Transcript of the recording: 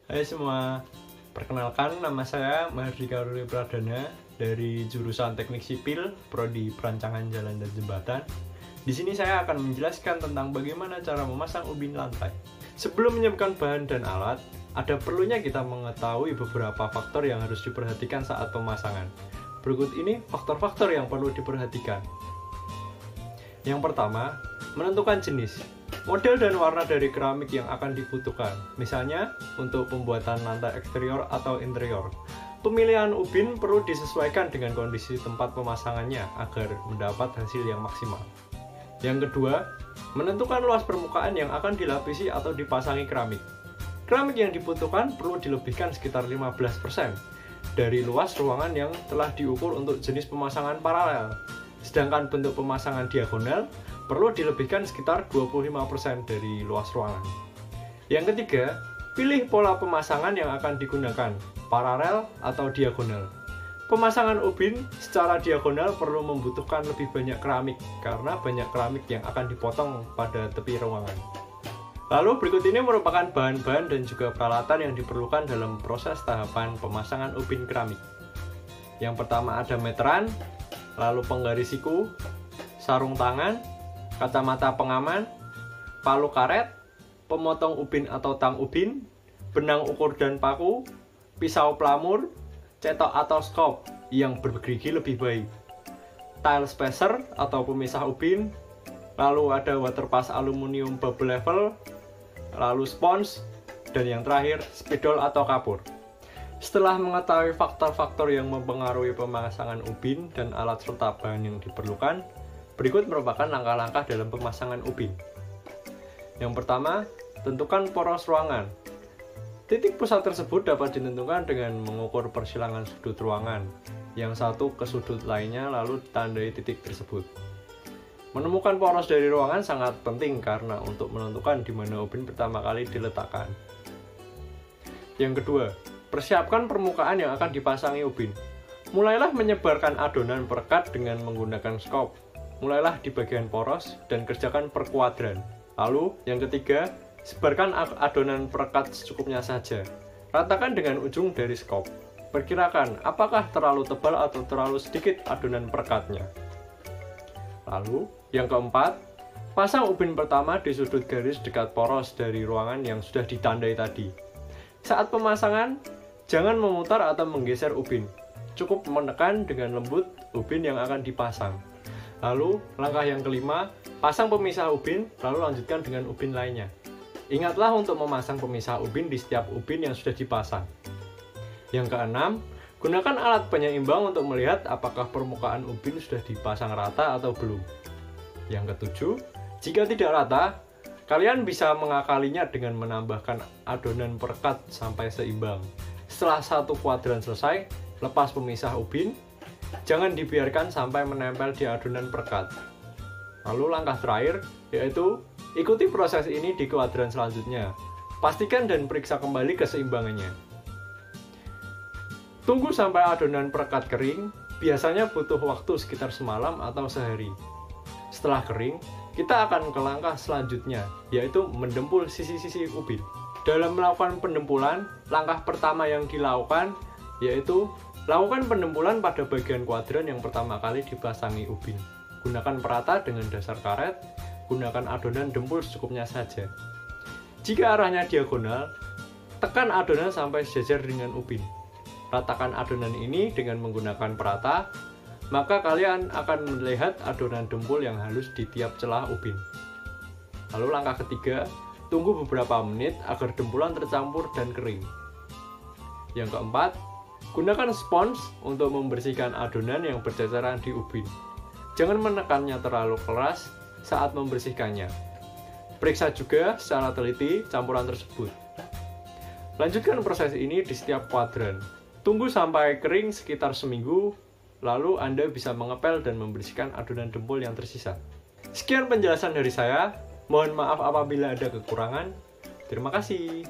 Hai semua, perkenalkan nama saya Mahardika Ruli Pradana dari jurusan Teknik Sipil, Prodi Perancangan Jalan dan Jembatan. Di sini saya akan menjelaskan tentang bagaimana cara memasang ubin lantai. Sebelum menyiapkan bahan dan alat, ada perlunya kita mengetahui beberapa faktor yang harus diperhatikan saat pemasangan. Berikut ini faktor-faktor yang perlu diperhatikan. Yang pertama, menentukan jenis, model dan warna dari keramik yang akan dibutuhkan. Misalnya, untuk pembuatan lantai eksterior atau interior. Pemilihan ubin perlu disesuaikan dengan kondisi tempat pemasangannya agar mendapat hasil yang maksimal. Yang kedua, menentukan luas permukaan yang akan dilapisi atau dipasangi keramik. Keramik yang dibutuhkan perlu dilebihkan sekitar 15% dari luas ruangan yang telah diukur untuk jenis pemasangan paralel. Sedangkan bentuk pemasangan diagonal perlu dilebihkan sekitar 25% dari luas ruangan. Yang ketiga, pilih pola pemasangan yang akan digunakan, paralel atau diagonal. Pemasangan ubin secara diagonal perlu membutuhkan lebih banyak keramik karena banyak keramik yang akan dipotong pada tepi ruangan. Lalu berikut ini merupakan bahan-bahan dan juga peralatan yang diperlukan dalam proses tahapan pemasangan ubin keramik. Yang pertama ada meteran, lalu penggaris siku, sarung tangan, kacamata pengaman, palu karet, pemotong ubin atau tang ubin, benang ukur dan paku, pisau pelamur, cetok atau skop yang bergerigi lebih baik, tile spacer atau pemisah ubin, lalu ada waterpass aluminium bubble level, lalu spons, dan yang terakhir spidol atau kapur. Setelah mengetahui faktor-faktor yang mempengaruhi pemasangan ubin dan alat serta bahan yang diperlukan, berikut merupakan langkah-langkah dalam pemasangan ubin. Yang pertama, tentukan poros ruangan. Titik pusat tersebut dapat ditentukan dengan mengukur persilangan sudut ruangan, yang satu ke sudut lainnya lalu ditandai titik tersebut. Menemukan poros dari ruangan sangat penting karena untuk menentukan di mana ubin pertama kali diletakkan. Yang kedua, persiapkan permukaan yang akan dipasangi ubin. Mulailah menyebarkan adonan perekat dengan menggunakan skop. Mulailah di bagian poros dan kerjakan per kuadran. Lalu, yang ketiga, sebarkan adonan perekat secukupnya saja. Ratakan dengan ujung dari skop. Perkirakan apakah terlalu tebal atau terlalu sedikit adonan perekatnya. Lalu, yang keempat, pasang ubin pertama di sudut garis dekat poros dari ruangan yang sudah ditandai tadi. Saat pemasangan, jangan memutar atau menggeser ubin. Cukup menekan dengan lembut ubin yang akan dipasang. Lalu, langkah yang kelima, pasang pemisah ubin, lalu lanjutkan dengan ubin lainnya. Ingatlah untuk memasang pemisah ubin di setiap ubin yang sudah dipasang. Yang keenam, gunakan alat penyeimbang untuk melihat apakah permukaan ubin sudah dipasang rata atau belum. Yang ketujuh, jika tidak rata, kalian bisa mengakalinya dengan menambahkan adonan perekat sampai seimbang. Setelah satu kuadran selesai, lepas pemisah ubin. Jangan dibiarkan sampai menempel di adonan perekat. Lalu langkah terakhir, yaitu ikuti proses ini di kuadran selanjutnya. Pastikan dan periksa kembali keseimbangannya. Tunggu sampai adonan perekat kering, biasanya butuh waktu sekitar semalam atau sehari. Setelah kering, kita akan ke langkah selanjutnya, yaitu mendempul sisi-sisi ubin. Dalam melakukan pendempulan, langkah pertama yang dilakukan yaitu lakukan pendempulan pada bagian kuadran yang pertama kali dipasangi ubin. Gunakan perata dengan dasar karet, gunakan adonan dempul secukupnya saja. Jika arahnya diagonal, tekan adonan sampai sejajar dengan ubin. Ratakan adonan ini dengan menggunakan perata, maka kalian akan melihat adonan dempul yang halus di tiap celah ubin. Lalu langkah ketiga, tunggu beberapa menit agar dempulan tercampur dan kering. Yang keempat, gunakan spons untuk membersihkan adonan yang berceceran di ubin. Jangan menekannya terlalu keras saat membersihkannya. Periksa juga secara teliti campuran tersebut. Lanjutkan proses ini di setiap kuadran. Tunggu sampai kering sekitar seminggu, lalu Anda bisa mengepel dan membersihkan adonan dempul yang tersisa. Sekian penjelasan dari saya. Mohon maaf apabila ada kekurangan. Terima kasih.